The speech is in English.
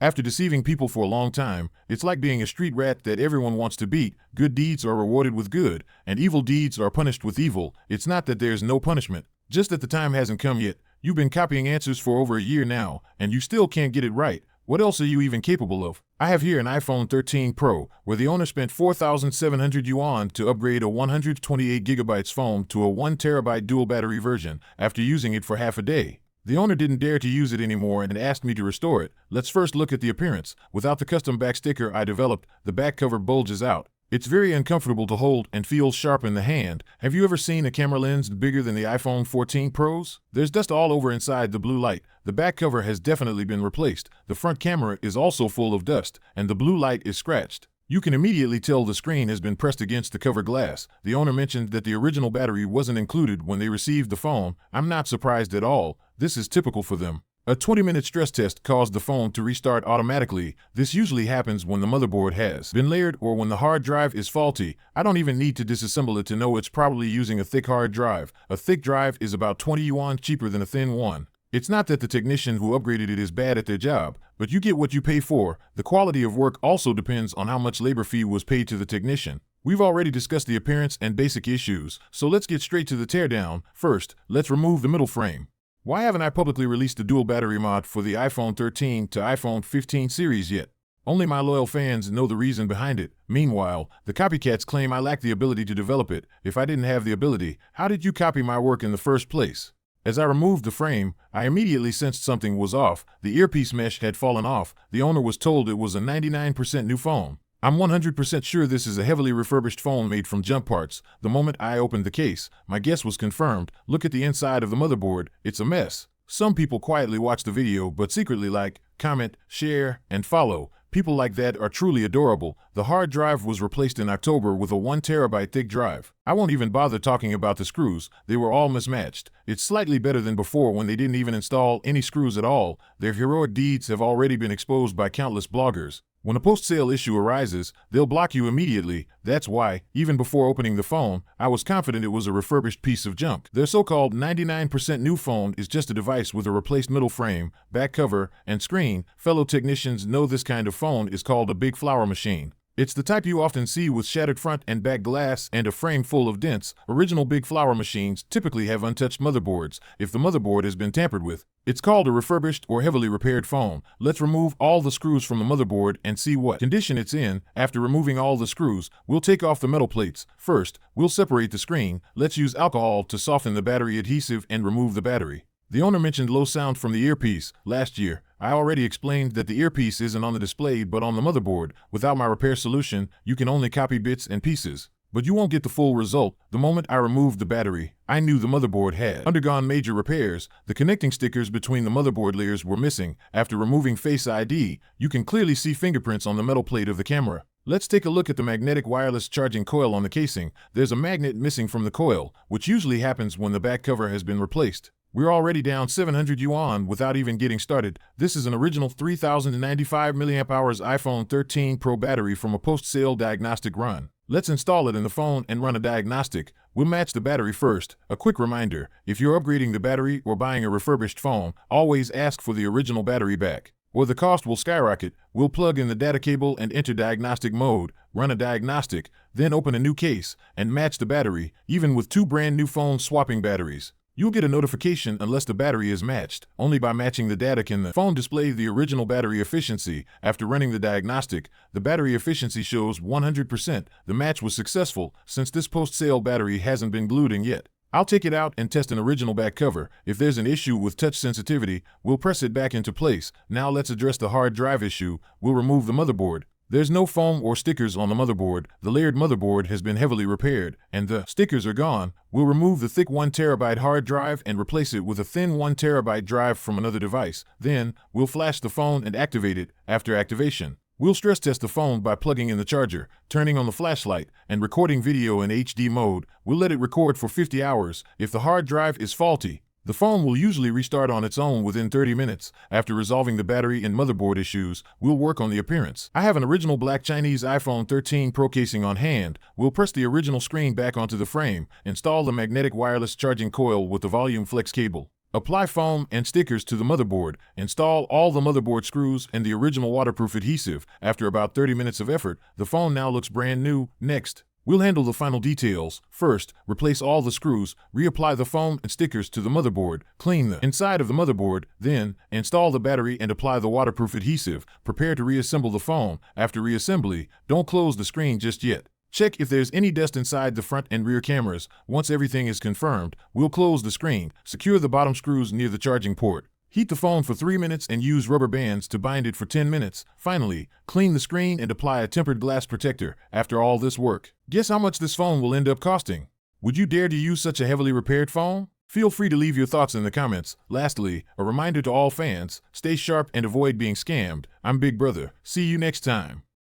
After deceiving people for a long time, it's like being a street rat that everyone wants to beat. Good deeds are rewarded with good, and evil deeds are punished with evil. It's not that there's no punishment, just that the time hasn't come yet. You've been copying answers for over a year now, and you still can't get it right. What else are you even capable of? I have here an iPhone 13 Pro, where the owner spent 4,700 yuan to upgrade a 128GB phone to a 1TB dual battery version after using it for half a day. The owner didn't dare to use it anymore and asked me to restore it. Let's first look at the appearance. Without the custom back sticker I developed, the back cover bulges out. It's very uncomfortable to hold and feels sharp in the hand. Have you ever seen a camera lens bigger than the iPhone 14 Pros? There's dust all over inside the blue light. The back cover has definitely been replaced. The front camera is also full of dust, and the blue light is scratched. You can immediately tell the screen has been pressed against the cover glass. The owner mentioned that the original battery wasn't included when they received the phone. I'm not surprised at all. This is typical for them. A 20-minute stress test caused the phone to restart automatically. This usually happens when the motherboard has been layered or when the hard drive is faulty. I don't even need to disassemble it to know it's probably using a thick hard drive. A thick drive is about 20 yuan cheaper than a thin one. It's not that the technician who upgraded it is bad at their job, but you get what you pay for. The quality of work also depends on how much labor fee was paid to the technician. We've already discussed the appearance and basic issues, so let's get straight to the teardown. First, let's remove the middle frame. Why haven't I publicly released the dual battery mod for the iPhone 13 to iPhone 15 series yet? Only my loyal fans know the reason behind it. Meanwhile, the copycats claim I lack the ability to develop it. If I didn't have the ability, how did you copy my work in the first place? As I removed the frame, I immediately sensed something was off. The earpiece mesh had fallen off. The owner was told it was a 99% new phone. I'm 100% sure this is a heavily refurbished phone made from junk parts. The moment I opened the case, my guess was confirmed. Look at the inside of the motherboard. It's a mess. Some people quietly watch the video but secretly like, comment, share, and follow. People like that are truly adorable. The hard drive was replaced in October with a 1TB thick drive. I won't even bother talking about the screws. They were all mismatched. It's slightly better than before when they didn't even install any screws at all. Their heroic deeds have already been exposed by countless bloggers. When a post-sale issue arises, they'll block you immediately. That's why, even before opening the phone, I was confident it was a refurbished piece of junk. Their so-called 99% new phone is just a device with a replaced middle frame, back cover, and screen. Fellow technicians know this kind of phone is called a big flower machine. It's the type you often see with shattered front and back glass and a frame full of dents. Original big flower machines typically have untouched motherboards if the motherboard has been tampered with. It's called a refurbished or heavily repaired phone. Let's remove all the screws from the motherboard and see what condition it's in. After removing all the screws, we'll take off the metal plates. First, we'll separate the screen. Let's use alcohol to soften the battery adhesive and remove the battery. The owner mentioned low sound from the earpiece. Last year, I already explained that the earpiece isn't on the display but on the motherboard. Without my repair solution, you can only copy bits and pieces. But you won't get the full result. The moment I removed the battery, I knew the motherboard had undergone major repairs. The connecting stickers between the motherboard layers were missing. After removing Face ID, you can clearly see fingerprints on the metal plate of the camera. Let's take a look at the magnetic wireless charging coil on the casing. There's a magnet missing from the coil, which usually happens when the back cover has been replaced. We're already down 700 yuan without even getting started. This is an original 3095 mAh iPhone 13 Pro battery from a post-sale diagnostic run. Let's install it in the phone and run a diagnostic. We'll match the battery first. A quick reminder, if you're upgrading the battery or buying a refurbished phone, always ask for the original battery back, or the cost will skyrocket. We'll plug in the data cable and enter diagnostic mode, run a diagnostic, then open a new case and match the battery, even with two brand new phones swapping batteries. You'll get a notification unless the battery is matched. Only by matching the data can the phone display the original battery efficiency. After running the diagnostic, the battery efficiency shows 100%. The match was successful since this post-sale battery hasn't been glued in yet. I'll take it out and test an original back cover. If there's an issue with touch sensitivity, we'll press it back into place. Now let's address the hard drive issue. We'll remove the motherboard. There's no foam or stickers on the motherboard. The layered motherboard has been heavily repaired, and the stickers are gone. We'll remove the thick 1TB hard drive and replace it with a thin 1TB drive from another device. Then, we'll flash the phone and activate it. After activation, we'll stress test the phone by plugging in the charger, turning on the flashlight, and recording video in HD mode. We'll let it record for 50 hours. If the hard drive is faulty, the phone will usually restart on its own within 30 minutes. After resolving the battery and motherboard issues, we'll work on the appearance. I have an original black Chinese iPhone 13 Pro casing on hand. We'll press the original screen back onto the frame, install the magnetic wireless charging coil with the volume flex cable. Apply foam and stickers to the motherboard. Install all the motherboard screws and the original waterproof adhesive. After about 30 minutes of effort, the phone now looks brand new. Next, we'll handle the final details. First, replace all the screws, reapply the foam and stickers to the motherboard, clean the inside of the motherboard, then install the battery and apply the waterproof adhesive. Prepare to reassemble the phone. After reassembly, don't close the screen just yet. Check if there's any dust inside the front and rear cameras. Once everything is confirmed, we'll close the screen. Secure the bottom screws near the charging port. Heat the phone for 3 minutes and use rubber bands to bind it for 10 minutes. Finally, clean the screen and apply a tempered glass protector. After all this work, guess how much this phone will end up costing? Would you dare to use such a heavily repaired phone? Feel free to leave your thoughts in the comments. Lastly, a reminder to all fans, stay sharp and avoid being scammed. I'm Big Brother. See you next time.